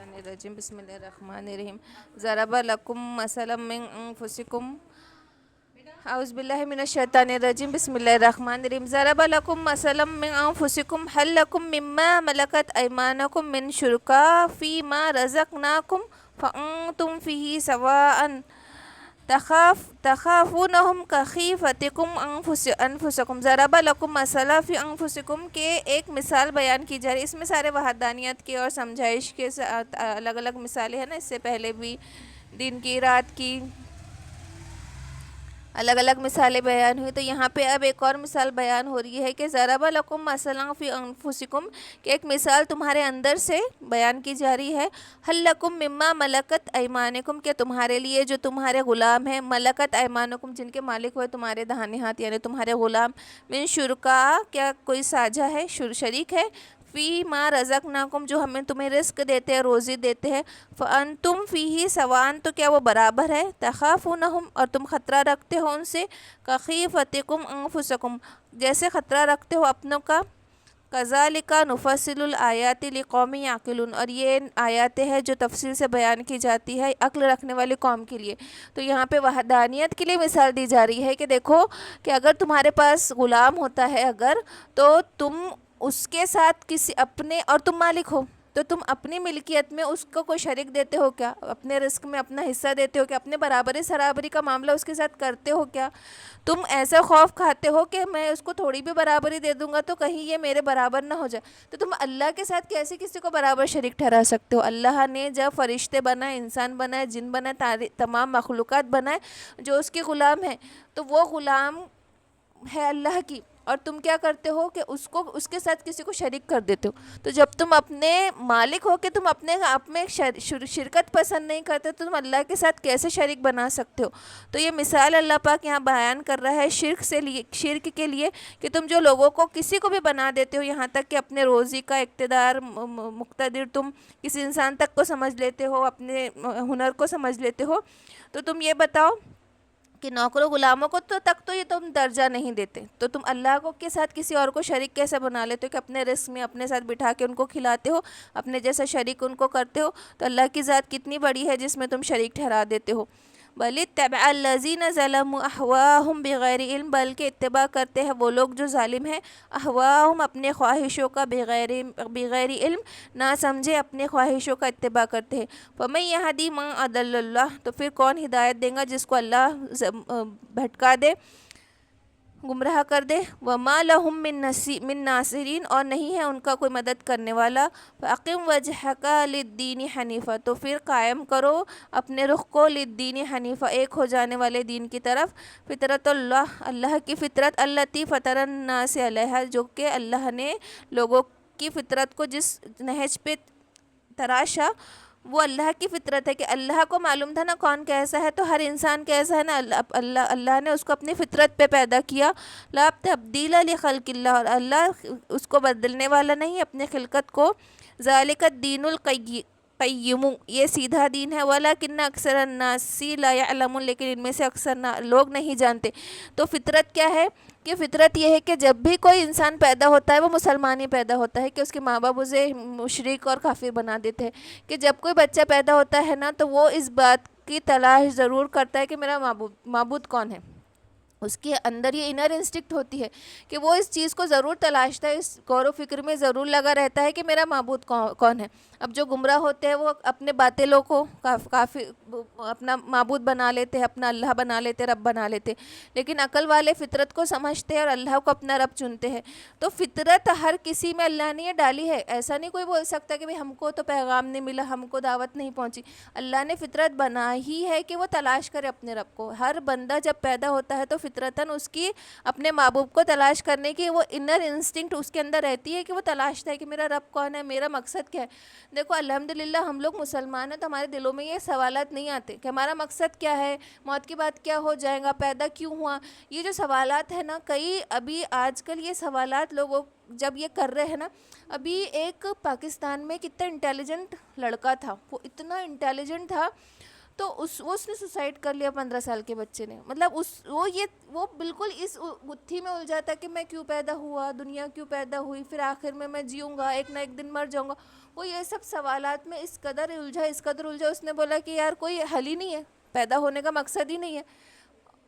الشیطان الرجیم بسم اللہ الرحمن الرحیم ضرب لکم مثلا من انفسکم اعوذ باللہ من الشیطان الرجیم بسم اللہ الرحمن الرحیم ضرب لکم مثلا من انفسکم هل لکم مما ملکت ایمانکم من شرکاء فیما رزقناکم فانتم فیہ سواء تخافونہم کخیفتکم انفسکم ضرب لکم مثلا فی انفسکم کے ایک مثال بیان کی جا رہی ہے. اس میں سارے وحدانیت کے اور سمجھائش کے الگ الگ مثالیں ہیں نا. اس سے پہلے بھی دن کی رات کی الگ الگ مثالیں بیان ہوئی, تو یہاں پہ اب ایک اور مثال بیان ہو رہی ہے کہ ضرب لکم مثلا فی انفسکم کہ ایک مثال تمہارے اندر سے بیان کی جا رہی ہے. حل لکم مما ملکت ایمانکم کہ تمہارے لیے جو تمہارے غلام ہیں, ملکت ایمانکم جن کے مالک ہوئے تمہارے داہنے ہاتھ یعنی تمہارے غلام, من شرکاء کیا کوئی ساجھا ہے, شریک ہے, فی ما رزقناکم جو ہمیں تمہیں رزق دیتے ہیں, روزی دیتے ہیں, فانتم فیہ سواء تو کیا وہ برابر ہے, تخافونہم اور تم خطرہ رکھتے ہو ان سے, کخیفتکم انفسکم جیسے خطرہ رکھتے ہو اپنوں کا, کذالک نفصل الآیات لقوم یعقلون اور یہ آیاتیں ہیں جو تفصیل سے بیان کی جاتی ہے عقل رکھنے والی قوم کے لیے. تو یہاں پہ وحدانیت کے لیے مثال دی جا رہی ہے کہ دیکھو کہ اگر تمہارے پاس غلام ہوتا ہے اگر, تو تم اس کے ساتھ کسی اپنے اور تم مالک ہو تو تم اپنی ملکیت میں اس کو کوئی شریک دیتے ہو کیا, اپنے رزق میں اپنا حصہ دیتے ہو کیا, اپنے برابری سرابری کا معاملہ اس کے ساتھ کرتے ہو کیا, تم ایسا خوف کھاتے ہو کہ میں اس کو تھوڑی بھی برابری دے دوں گا تو کہیں یہ میرے برابر نہ ہو جائے, تو تم اللہ کے ساتھ کیسے کسی کو برابر شریک ٹھہرا سکتے ہو. اللہ نے جب فرشتے بنائے, انسان بنائے, جن بنائے, تمام مخلوقات بنائے جو اس کے غلام ہیں, تو وہ غلام ہے اللہ کی, اور تم کیا کرتے ہو کہ اس کے ساتھ کسی کو شریک کر دیتے ہو. تو جب تم اپنے مالک ہو کہ تم اپنے آپ میں شرکت پسند نہیں کرتے تو تم اللہ کے ساتھ کیسے شریک بنا سکتے ہو. تو یہ مثال اللہ پاک یہاں بیان کر رہا ہے شرک کے لیے کہ تم جو لوگوں کو کسی کو بھی بنا دیتے ہو, یہاں تک کہ اپنے روزی کا اقتدار مقتدر تم کسی انسان تک کو سمجھ لیتے ہو, اپنے ہنر کو سمجھ لیتے ہو, تو تم یہ بتاؤ کہ نوکروں غلاموں کو تو یہ تم درجہ نہیں دیتے, تو تم اللہ کو کے ساتھ کسی اور کو شریک کیسے بنا لیتے ہو کہ اپنے رزق میں اپنے ساتھ بٹھا کے ان کو کھلاتے ہو, اپنے جیسا شریک ان کو کرتے ہو. تو اللہ کی ذات کتنی بڑی ہے جس میں تم شریک ٹھہرا دیتے ہو. بل اتبع الذین ظلموا اہواءہم بغیر علم بلکہ اتباع کرتے ہیں وہ لوگ جو ظالم ہیں, اہواءہم اپنے خواہشوں کا بغیر علم نہ سمجھے اپنے خواہشوں کا اتباع کرتے ہیں. فمن یہدی من اضل اللہ تو پھر کون ہدایت دے گا جس کو اللہ بھٹکا دے, گمراہ کر دے. وما لہم من ناصرین اور نہیں ہے ان کا کوئی مدد کرنے والا. فاقم وجہک للدین حنیفہ تو پھر قائم کرو اپنے رخ کو للدین حنیفہ ایک ہو جانے والے دین کی طرف. فطرت اللہ اللہ کی فطرت, التی فطر الناس علیہا جو کہ اللہ نے لوگوں کی فطرت کو جس نہج پہ تراشا وہ اللہ کی فطرت ہے. کہ اللہ کو معلوم تھا نا کون کیسا ہے, تو ہر انسان کیسا ہے نا, اللہ نے اس کو اپنی فطرت پہ پیدا کیا. لا تبدیل لخلق اللہ اور اللہ اس کو بدلنے والا نہیں اپنے خلقت کو. ذالک الدین القیم یہ سیدھا دین ہے. ولکن اکثر الناس لا یعلمون لیکن ان میں سے اکثر لوگ نہیں جانتے. تو فطرت کیا ہے کہ فطرت یہ ہے کہ جب بھی کوئی انسان پیدا ہوتا ہے وہ مسلمان ہی پیدا ہوتا ہے, کہ اس کے ماں باپ اسے مشرک اور کافر بنا دیتے ہیں. کہ جب کوئی بچہ پیدا ہوتا ہے نا تو وہ اس بات کی تلاش ضرور کرتا ہے کہ میرا معبود کون ہے. اس کے اندر یہ انر انسٹنکٹ ہوتی ہے کہ وہ اس چیز کو ضرور تلاشتا ہے, اس غور و فکر میں ضرور لگا رہتا ہے کہ میرا معبود کون ہے. اب جو گمراہ ہوتے ہیں وہ اپنے باطلوں کو کافی اپنا معبود بنا لیتے ہیں, اپنا اللہ بنا لیتے, رب بنا لیتے. لیکن عقل والے فطرت کو سمجھتے ہیں اور اللہ کو اپنا رب چنتے ہیں. تو فطرت ہر کسی میں اللہ نے یہ ڈالی ہے. ایسا نہیں کوئی بول سکتا کہ ہم کو تو پیغام نہیں ملا, ہم کو دعوت نہیں پہنچی. اللہ نے فطرت بنا ہی ہے کہ وہ تلاش کرے اپنے رب کو. ہر بندہ جب پیدا ہوتا ہے تو فطرتاً اس کی اپنے محبوب کو تلاش کرنے کی وہ انر انسٹنکٹ اس کے اندر رہتی ہے کہ وہ تلاشتا ہے کہ میرا رب کون ہے, میرا مقصد کیا ہے. دیکھو الحمدللہ ہم لوگ مسلمان ہیں تو ہمارے دلوں میں یہ سوالات نہیں آتے کہ ہمارا مقصد کیا ہے, موت کے بعد کیا ہو جائے گا, پیدا کیوں ہوا. یہ جو سوالات ہیں نا, کئی ابھی آج کل یہ سوالات لوگوں جب یہ کر رہے ہیں نا, ابھی ایک پاکستان میں کتنا انٹیلیجنٹ لڑکا تھا, وہ اتنا انٹیلیجنٹ تھا تو اس نے سوسائڈ کر لیا 15 سال کے بچے نے. مطلب وہ بالکل اس گتھی میں الجھا تھا کہ میں کیوں پیدا ہوا, دنیا کیوں پیدا ہوئی, پھر آخر میں جیوں گا, ایک نہ ایک دن مر جاؤں گا. وہ یہ سب سوالات میں اس قدر الجھا، اس نے بولا کہ یار کوئی حل ہی نہیں ہے، پیدا ہونے کا مقصد ہی نہیں ہے۔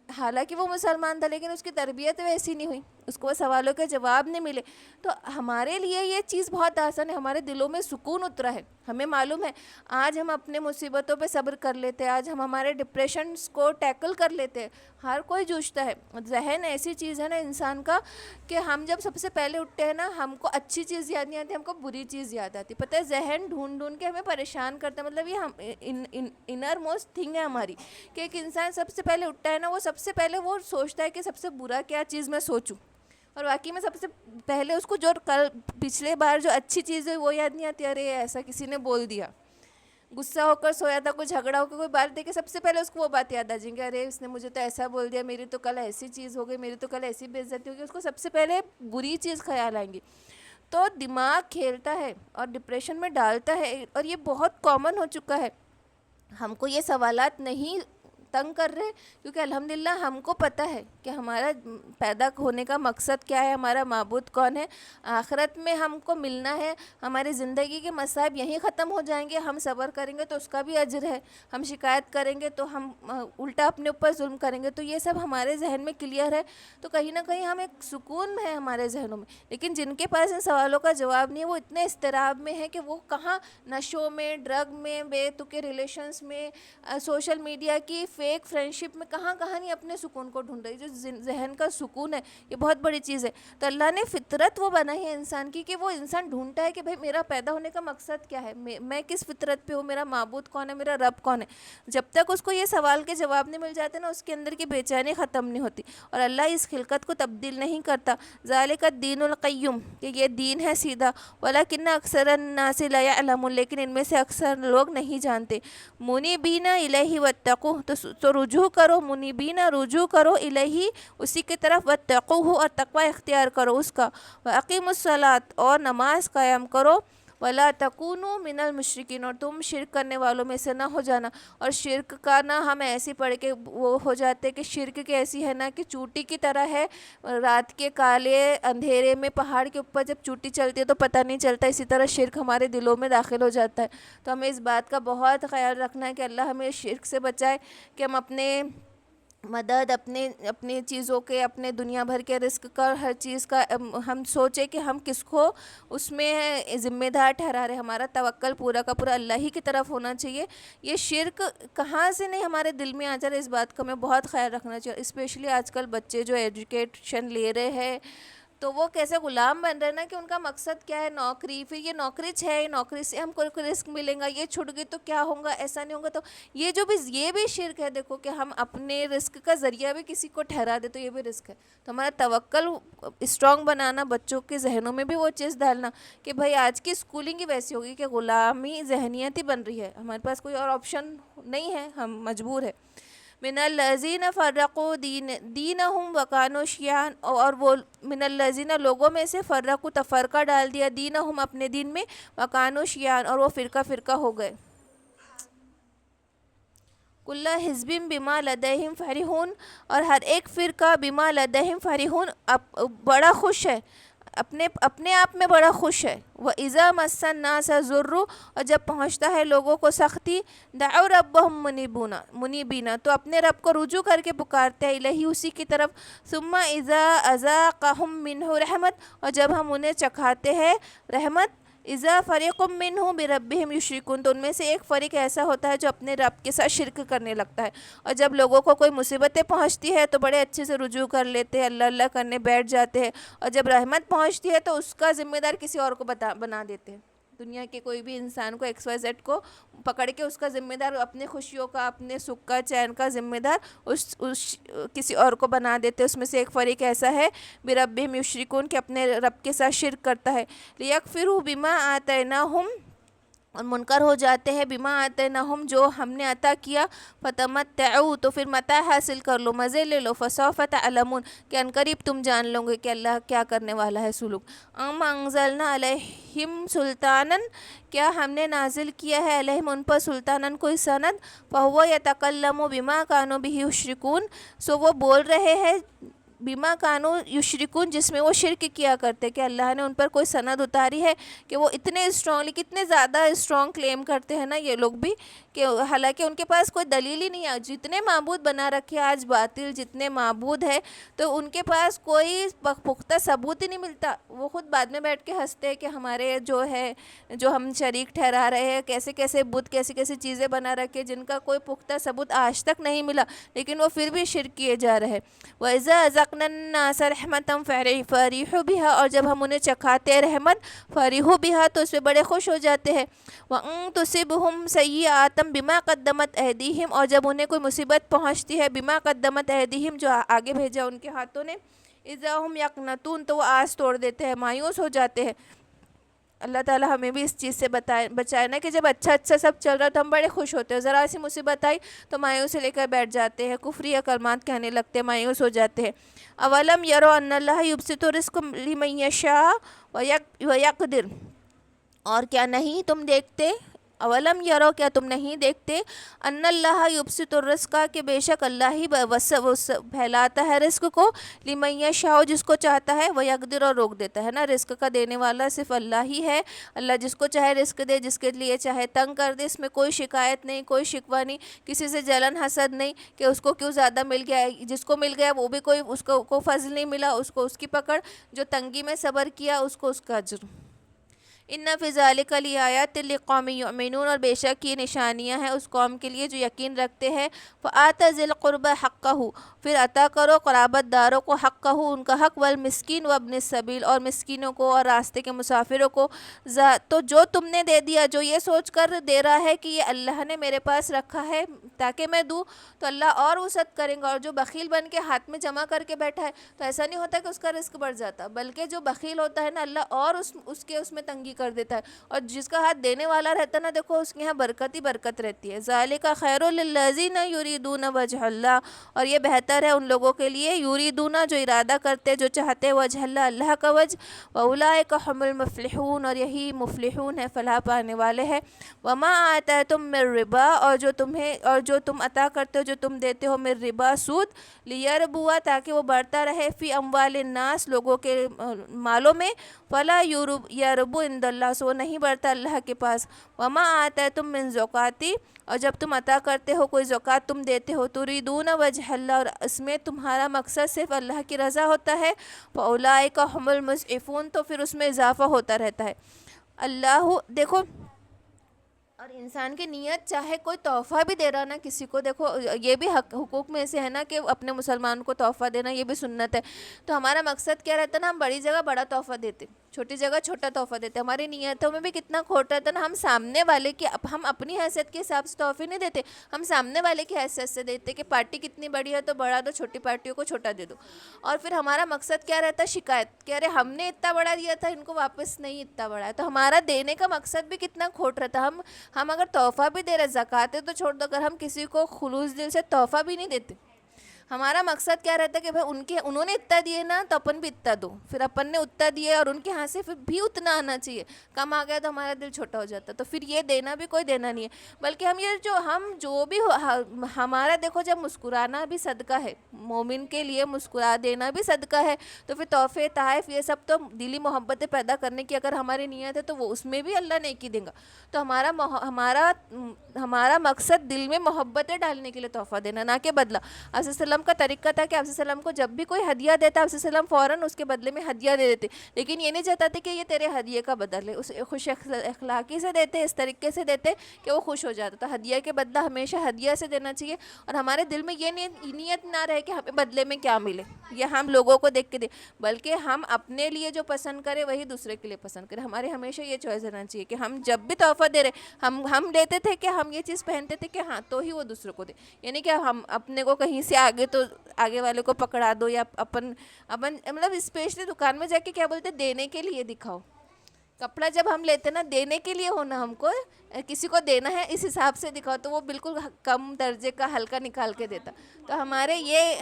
حالانکہ وہ مسلمان تھا لیکن اس کی تربیت ویسی نہیں ہوئی، اس کو وہ سوالوں کے جواب نہیں ملے۔ تو ہمارے لیے یہ چیز بہت آسان ہے، ہمارے دلوں میں سکون اترا ہے، ہمیں معلوم ہے آج ہم اپنے مصیبتوں پہ صبر کر لیتے ہیں، آج ہم ہمارے ڈپریشنس کو ٹیکل کر لیتے ہیں۔ ہر کوئی جوجھتا ہے، ذہن ایسی چیز ہے نا انسان کا کہ ہم جب سب سے پہلے اٹھتے ہیں نا، ہم کو اچھی چیز یاد نہیں آتی، ہم کو بری چیز یاد آتی۔ پتہ ہے ذہن ڈھونڈ ڈھونڈ کے ہمیں پریشان کرتا ہے، مطلب یہ ہم انر موسٹ تھنگ ہے ہماری، کہ ایک انسان سب سے پہلے اٹھتا ہے نا، وہ سب سے پہلے وہ سوچتا ہے کہ سب سے برا کیا چیز میں سوچوں، اور واقعی میں سب سے پہلے اس کو جو پچھلے بار جو اچھی چیز ہے وہ یاد نہیں آتی، ارے ایسا کسی نے بول دیا، غصہ ہو کر سویا تھا، کوئی جھگڑا ہو کر کوئی بات دیکھے، سب سے پہلے اس کو وہ بات یاد آ جائیں گے، ارے اس نے مجھے تو ایسا بول دیا، میری تو کل ایسی چیز ہو گئی، میری تو کل ایسی بے عزتی ہوگی، اس کو سب سے پہلے بری چیز خیال آئیں گی۔ تو دماغ کھیلتا ہے اور ڈپریشن میں ڈالتا ہے، اور یہ بہت کامن ہو چکا ہے۔ ہم کو یہ سوالات نہیں تنگ کر رہے کیونکہ الحمدللہ ہم کو پتہ ہے کہ ہمارا پیدا ہونے کا مقصد کیا ہے، ہمارا معبود کون ہے، آخرت میں ہم کو ملنا ہے، ہماری زندگی کے مصائب یہیں ختم ہو جائیں گے، ہم صبر کریں گے تو اس کا بھی اجر ہے، ہم شکایت کریں گے تو ہم الٹا اپنے اوپر ظلم کریں گے، تو یہ سب ہمارے ذہن میں کلیئر ہے، تو کہیں نہ کہیں ہم ایک سکون ہے ہمارے ذہنوں میں۔ لیکن جن کے پاس ان سوالوں کا جواب نہیں ہے، وہ اتنے اضطراب میں ہے کہ وہ کہاں نشوں میں، ڈرگ میں، بے تکے ریلیشنز میں، سوشل میڈیا کی فیک فرینڈشپ میں، کہاں نہیں اپنے سکون کو ڈھونڈ رہی۔ جو ذہن کا سکون ہے یہ بہت بڑی چیز ہے۔ تو اللہ نے فطرت وہ بنائی ہے انسان کی کہ وہ انسان ڈھونڈتا ہے کہ بھئی میرا پیدا ہونے کا مقصد کیا ہے، میں کس فطرت پہ ہوں، میرا معبود کون ہے، میرا رب کون ہے۔ جب تک اس کو یہ سوال کے جواب نہیں مل جاتے نا، اس کے اندر کی بے چینی ختم نہیں ہوتی، اور اللہ اس خلقت کو تبدیل نہیں کرتا۔ ذالک الدین القیم، کہ یہ دین ہے سیدھا، ولکن اکثر الناس لا یعلمون، لیکن ان میں سے اکثر لوگ نہیں جانتے۔ منیبین الیہ واتقوہ، تو رجوع کرو، منیبین رجوع کرو الیہ، اسی کی طرف، واتقوہ، اور تقوی اختیار کرو اس کا، واقیموا الصلاۃ، اور نماز قائم کرو، ولا تکونوا من المشرکین، اور تم شرک کرنے والوں میں سے نہ ہو جانا۔ اور شرک کا نہ ہم ایسی پڑھ کے وہ ہو جاتے کہ شرک کی ایسی ہے نا کہ چوٹی کی طرح ہے، رات کے کالے اندھیرے میں پہاڑ کے اوپر جب چوٹی چلتی ہے تو پتہ نہیں چلتا، اسی طرح شرک ہمارے دلوں میں داخل ہو جاتا ہے۔ تو ہمیں اس بات کا بہت خیال رکھنا ہے کہ اللہ ہمیں شرک سے بچائے، کہ ہم اپنے مدد اپنی چیزوں کے، اپنے دنیا بھر کے رزق کا، ہر چیز کا ہم سوچیں کہ ہم کس کو اس میں ذمہ دار ٹھہرا رہے، ہمارا توکل پورا کا پورا اللہ ہی کی طرف ہونا چاہیے۔ یہ شرک کہاں سے نہیں ہمارے دل میں آ جا رہا، اس بات کا ہمیں بہت خیال رکھنا چاہیے، اسپیشلی آج کل بچے جو ایجوکیشن لے رہے ہیں تو وہ کیسے غلام بن رہے نا، کہ ان کا مقصد کیا ہے، نوکری، پھر یہ نوکری ہے، نوکری سے ہم کو رزق ملیں گا، یہ چھٹ گئی تو کیا ہوگا، ایسا نہیں ہوگا، تو یہ بھی شرک ہے۔ دیکھو کہ ہم اپنے رزق کا ذریعہ بھی کسی کو ٹھہرا دے تو یہ بھی رزق ہے۔ تو ہمارا توکل اسٹرانگ بنانا، بچوں کے ذہنوں میں بھی وہ چیز ڈالنا کہ بھائی آج کی اسکولنگ ہی ویسی ہوگی کہ غلامی ذہنیت ہی بن رہی ہے، ہمارے پاس کوئی اور آپشن نہیں ہے، ہم مجبور ہے۔ من الذین فرقوا دینہم وکانوا شیعا، اور وہ من الذین لوگوں میں سے فرقوا تفرقہ ڈال دیا، دینہم اپنے دین میں، وکانوا شیعا اور وہ فرقہ ہو گئے۔ کل حزب بما لدیہم فرحون، اور ہر ایک فرقہ بما لدیہم فرحون بڑا خوش ہے، اپنے آپ میں بڑا خوش ہے۔ وَإِذَا مَسَّ النَّاسَ ضُرٌّ، اور جب پہنچتا ہے لوگوں کو سختی، دعوا ربهم منیبین، تو اپنے رب کو رجوع کر کے پکارتے ہیں، الہی اسی کی طرف، ثم اذا اذاقهم منہ رحمت، اور جب ہم انہیں چکھاتے ہیں رحمت، اذا فریق منہم بربہم یشرکون، تو ان میں سے ایک فریق ایسا ہوتا ہے جو اپنے رب کے ساتھ شرک کرنے لگتا ہے۔ اور جب لوگوں کو کوئی مصیبتیں پہنچتی ہے تو بڑے اچھے سے رجوع کر لیتے ہیں، اللہ اللہ کرنے بیٹھ جاتے ہیں، اور جب رحمت پہنچتی ہے تو اس کا ذمہ دار کسی اور کو بنا دیتے ہیں۔ دنیا کے کوئی بھی انسان کو، ایکس وائی زیڈ کو پکڑ کے اس کا ذمہ دار، اپنے خوشیوں کا، اپنے سکھ کا، چین کا ذمہ دار اس کسی اور کو بنا دیتے۔ اس میں سے ایک فریق ایسا ہے بربہم یشرکون، کہ اپنے رب کے ساتھ شرک کرتا ہے، لیکفروا بما آتیناہم، اور منکر ہو جاتے ہیں، بما آتیناہم، جو ہم نے عطا کیا، فتمتعوا، تو پھر متاع حاصل کر لو، مزے لے لو، فسوف تعلمون، کہ عنقریب تم جان لو گے کہ اللہ کیا کرنے والا ہے سلوک۔ ام انزلنا علیہم سلطانا، کیا ہم نے نازل کیا ہے علیہم ان پر سلطانا کوئی سند، فہو یتکلم بما کانوا بہ یشرکون، سو وہ بول رہے ہیں بیما کانو یشرکون، جس میں وہ شرک کیا کرتے، کہ اللہ نے ان پر کوئی سند اتاری ہے کہ وہ اتنے اسٹرانگلی، کتنے زیادہ اسٹرانگ کلیم کرتے ہیں نا یہ لوگ بھی، کہ حالانکہ ان کے پاس کوئی دلیل ہی نہیں ہے. جتنے معبود بنا رکھے آج باطل جتنے معبود ہیں تو ان کے پاس کوئی پختہ ثبوت ہی نہیں ملتا. وہ خود بعد میں بیٹھ کے ہنستے ہیں کہ ہمارے جو ہے جو ہم شریک ٹھہرا رہے ہیں کیسے کیسے بت کیسی کیسی چیزیں بنا رکھے جن کا کوئی پختہ ثبوت آج تک نہیں ملا، لیکن وہ پھر بھی شرک کیے جا رہے. وَإِذَا أَذَقْنَا النَّاسَ رَحْمَةً فَرِحُوا بِهَا، اور جب ہم انہیں چکھاتے ہیں رحمت فَرِحُوا بِهَا تو اس پہ بڑے خوش ہو جاتے ہیں. وَإِن تُصِبْهُمْ سَيِّئَةٌ بِمَا قَدَّمَتْ أَيْدِيهِمْ، اور جب انہیں کوئی مصیبت پہنچتی ہے بِمَا قَدَّمَتْ أَيْدِيهِمْ جو آگے بھیجا ان کے ہاتھوں نے، إِذَا هُمْ يَقْنَطُونَ تو وہ آس توڑ دیتے ہیں، مایوس ہو جاتے ہیں. اللہ تعالیٰ ہمیں بھی اس چیز سے بچائے نا کہ جب اچھا سب چل رہا تو ہم بڑے خوش ہوتے ہیں، ذرا سی مصیبت آئی تو مایوسی لے کر بیٹھ جاتے ہیں، کفری کلمات کہنے لگتے ہیں، مایوس ہو جاتے ہیں. اولم یرو ان اللہ یبسط الرزق لمن یشاء ویقدر، اور کیا نہیں تم دیکھتے، اولم یرو کیا تم نہیں دیکھتے، ان اللہ یبسط الرزق کہ بے شک اللہ ہی پھیلاتا ہے رزق کو، لمن یشاء جس کو چاہتا ہے، ویقدر اور روک دیتا ہے نا. رزق کا دینے والا صرف اللہ ہی ہے. اللہ جس کو چاہے رزق دے، جس کے لیے چاہے تنگ کر دے. اس میں کوئی شکایت نہیں، کوئی شکوہ نہیں، کسی سے جلن حسد نہیں کہ اس کو کیوں زیادہ مل گیا ہے، جس کو مل گیا وہ بھی کوئی اس کو فضل نہیں ملا، اس کو اس کی پکڑ، جو تنگی میں صبر کیا اس کو اس کا اجر. ان فی ذلک لآیات لقوم یؤمنون، اور بے شک یہ نشانیاں ہیں اس قوم کے لیے جو یقین رکھتے ہیں. فآت ذی القربى حقہ، پھر عطا کرو قرابت داروں کو حقہ ان کا حق، والمسکین وابن السبیل اور مسکینوں کو اور راستے کے مسافروں کو. تو جو تم نے دے دیا، جو یہ سوچ کر دے رہا ہے کہ یہ اللہ نے میرے پاس رکھا ہے تاکہ میں دوں، تو اللہ اور وسعت کریں گا. اور جو بخیل بن کے ہاتھ میں جمع کر کے بیٹھا ہے تو ایسا نہیں ہوتا کہ اس کا رزق بڑھ جاتا، بلکہ جو بخیل ہوتا ہے نا اللہ اور اس میں تنگی کر دیتا ہے. اور جس کا ہاتھ دینے والا رہتا ہے نا، دیکھو اس کے یہاں برکت ہی برکت رہتی ہے. ذالک خیر للذین یریدون وجہ اللہ، اور یہ بہتر ہے ان لوگوں کے لیے یریدون جو ارادہ کرتے جو چاہتے وجہ اللہ، اللہ کا وجہ. واولئک هم المفلحون، اور یہی مفلحون ہے، فلاح پانے والے ہیں. وما آتیتم من ربا، اور جو تم عطا کرتے ہو، جو تم دیتے ہو، من ربا سود، لیربوا تاکہ وہ بڑھتا رہے، فی اموال الناس لوگوں کے مالوں میں، فلا یربو عند اللہ سو نہیں بڑھتا اللہ کے پاس. وما آتیتم من زکاتی، اور جب تم عطا کرتے ہو کوئی زکوٰۃ تم دیتے ہو، تریدون وجہ اللہ، اور اس میں تمہارا مقصد صرف اللہ کی رضا ہوتا ہے، فاولئک هم المضعفون تو پھر اس میں اضافہ ہوتا رہتا ہے. اللہ دیکھو، اور انسان کی نیت چاہے کوئی تحفہ بھی دے رہا نا کسی کو، دیکھو یہ بھی حقوق میں سے ہے نا کہ اپنے مسلمان کو تحفہ دینا، یہ بھی سنت ہے. تو ہمارا مقصد کیا رہتا ہے نا، ہم بڑی جگہ بڑا تحفہ دیتے، چھوٹی جگہ چھوٹا تحفہ دیتے. ہماری نیتوں میں بھی کتنا کھوٹ رہتا ہے نا. ہم سامنے والے کی، ہم اپنی حیثیت کے حساب سے تحفے نہیں دیتے، ہم سامنے والے کی حیثیت سے دیتے کہ پارٹی کتنی بڑی ہے تو بڑا دو، چھوٹی پارٹیوں کو چھوٹا دے دو. اور پھر ہمارا مقصد کیا رہتا ہے، شکایت کہ ارے ہم نے اتنا بڑا دیا تھا، ان کو واپس نہیں اتنا بڑا ہے. تو ہمارا دینے کا مقصد بھی کتنا کھوٹ رہتا ہے. ہم اگر تحفہ بھی دے رہے، زکوٰۃ تو چھوڑ دو، اگر ہم کسی کو خلوص دل سے تحفہ بھی نہیں دیتے، ہمارا مقصد کیا رہتا ہے کہ بھائی انہوں نے اتنا دیے نا تو اپن بھی اتنا دو، پھر اپن نے اتنا دیے اور ان کے ہاں سے پھر بھی اتنا آنا چاہیے. کم آ گیا تو ہمارا دل چھوٹا ہو جاتا. تو پھر یہ دینا بھی کوئی دینا نہیں ہے، بلکہ ہم جو بھی ہمارا دیکھو، جب مسکرانا بھی صدقہ ہے، مومن کے لیے مسکرا دینا بھی صدقہ ہے. تو پھر تحفے تحائف یہ سب تو دلی محبتیں پیدا کرنے کی اگر ہماری نیت ہے تو وہ اس میں بھی اللہ نیکی دیں گا. تو ہمارا مقصد دل میں محبتیں ڈالنے کے لیے تحفہ دینا، نہ کہ بدلہ. آپ کا طریقہ تھا کہ آپ وسلم کو جب بھی کوئی ہدیہ دیتا، آپ وسلم فوراً اس کے بدلے میں ہدیہ دے دیتے، لیکن یہ نہیں چاہتا تھے کہ یہ تیرے ہدیے کا بدل ہے. اس خوش اخلاقی سے دیتے، اس طریقے سے دیتے کہ وہ خوش ہو جاتا. تو ہدیہ کے بدلہ ہمیشہ ہدیہ سے دینا چاہیے، اور ہمارے دل میں یہ نیت نہ رہے کہ ہمیں بدلے میں کیا ملے، یہ ہم لوگوں کو دیکھ کے دیں، بلکہ ہم اپنے لیے جو پسند کریں وہی دوسرے کے لیے پسند کریں. ہمارے ہمیشہ یہ چوائس رہنا چاہیے کہ ہم جب بھی تحفہ دے رہے، ہم لیتے تھے کہ ہم یہ چیز پہنتے تھے کہ ہاں تو ہی وہ دوسروں کو دے، یعنی کہ ہم اپنے کو کہیں سے تو آگے والے کو پکڑا دو، یا اپن مطلب اسپیشلی دکان میں جا کے کیا بولتے دینے کے لیے دکھاؤ. کپڑا جب ہم لیتے نا دینے کے لیے ہونا، ہم کو کسی کو دینا ہے اس حساب سے دکھاؤ، تو وہ بالکل کم درجے کا ہلکا نکال کے دیتا. تو ہمارے یہ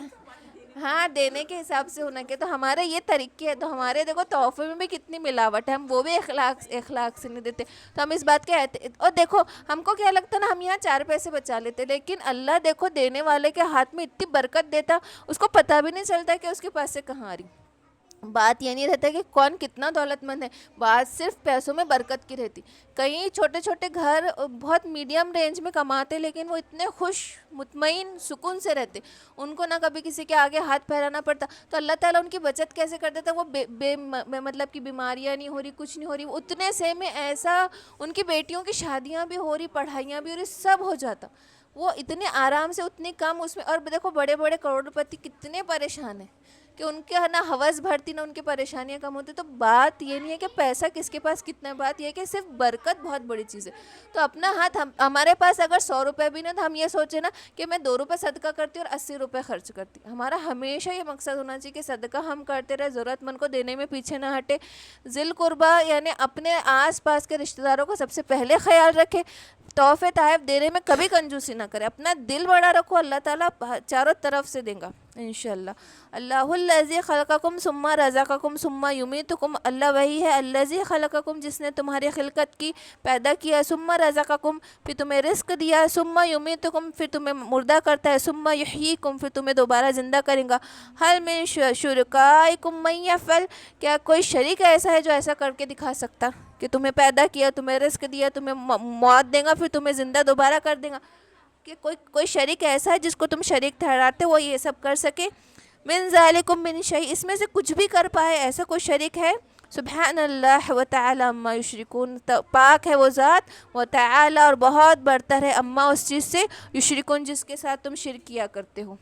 ہاں دینے کے حساب سے ہونا کہ تو ہمارے یہ طریقے ہیں، تو ہمارے دیکھو تحفے میں بھی کتنی ملاوٹ ہے، ہم وہ بھی اخلاق سے نہیں دیتے، تو ہم اس بات کے اور دیکھو ہم کو کیا لگتا ہے نا، ہم یہاں 4 پیسے بچا لیتے، لیکن اللہ دیکھو دینے والے کے ہاتھ میں اتنی برکت دیتا، اس کو پتہ بھی نہیں چلتا کہ اس کے پاس سے کہاں آ رہی۔ بات یہ نہیں رہتا کہ کون کتنا دولت مند ہے، بات صرف پیسوں میں برکت کی رہتی۔ کئی چھوٹے چھوٹے گھر بہت میڈیم رینج میں کماتے، لیکن وہ اتنے خوش مطمئن سکون سے رہتے، ان کو نہ کبھی کسی کے آگے ہاتھ پھیلانا پڑتا، تو اللہ تعالیٰ ان کی بچت کیسے کر دیتا، وہ مطلب کہ بیماریاں نہیں ہو رہی، کچھ نہیں ہو رہی، اتنے سے میں ایسا ان کی بیٹیوں کی شادیاں بھی ہو رہی، پڑھائیاں بھی ہو رہی، سب ہو جاتا، وہ اتنے آرام سے اتنی کم اس میں۔ اور دیکھو بڑے بڑے کروڑ پتی کتنے پریشان ہیں کہ ان کے نہ حوث بھرتی نہ ان کی پریشانیاں کم ہوتی۔ تو بات یہ نہیں ہے کہ پیسہ کس کے پاس کتنا ہے، بات یہ ہے کہ صرف برکت بہت بڑی چیز ہے۔ تو اپنا ہاتھ ہمارے پاس اگر 100 روپے بھی نہ تو ہم یہ سوچیں نا کہ میں 2 روپے صدقہ کرتی اور 80 روپے خرچ کرتی، ہمارا ہمیشہ یہ مقصد ہونا چاہیے کہ صدقہ ہم کرتے رہے، ضرورت مند کو دینے میں پیچھے نہ ہٹے، ذی القربہ یعنی اپنے آس پاس کے رشتہ داروں کو سب سے پہلے خیال رکھے، تحفے تحائف دینے میں کبھی کنجوسی نہ کرے، اپنا دل بڑا رکھو، اللہ تعالیٰ چاروں طرف سے دیں گا انشاءاللہ۔ اللہ الذی خلقکم ثم رزقکم ثم یمیتکم، اللہ وہی ہے الذی خلقکم جس نے تمہاری خلقت کی، پیدا کیا، ثم رزقکم پھر تمہیں رزق دیا، ثم یمیتکم پھر تمہیں مردہ کرتا ہے، ثم یحییکم پھر تمہیں دوبارہ زندہ کرے گا۔ هل من شرکائکم من یفعل، کیا کوئی شریک ایسا ہے جو ایسا کر کے دکھا سکتا کہ تمہیں پیدا کیا، تمہیں رزق دیا، تمہیں موت دے گا، پھر تمہیں زندہ دوبارہ کر دے گا، کہ کوئی شریک ایسا ہے جس کو تم شریک ٹھہراتے وہ یہ سب کر سکے؟ من ذالکم من شیء، اس میں سے کچھ بھی کر پائے، ایسا کوئی شریک ہے؟ سبحان اللہ و تعالی عما یشرکون، پاک ہے وہ ذات، و تعالی اور بہت برتر ہے، اما اس چیز سے، یشرکون جس کے ساتھ تم شرک کیا کرتے ہو۔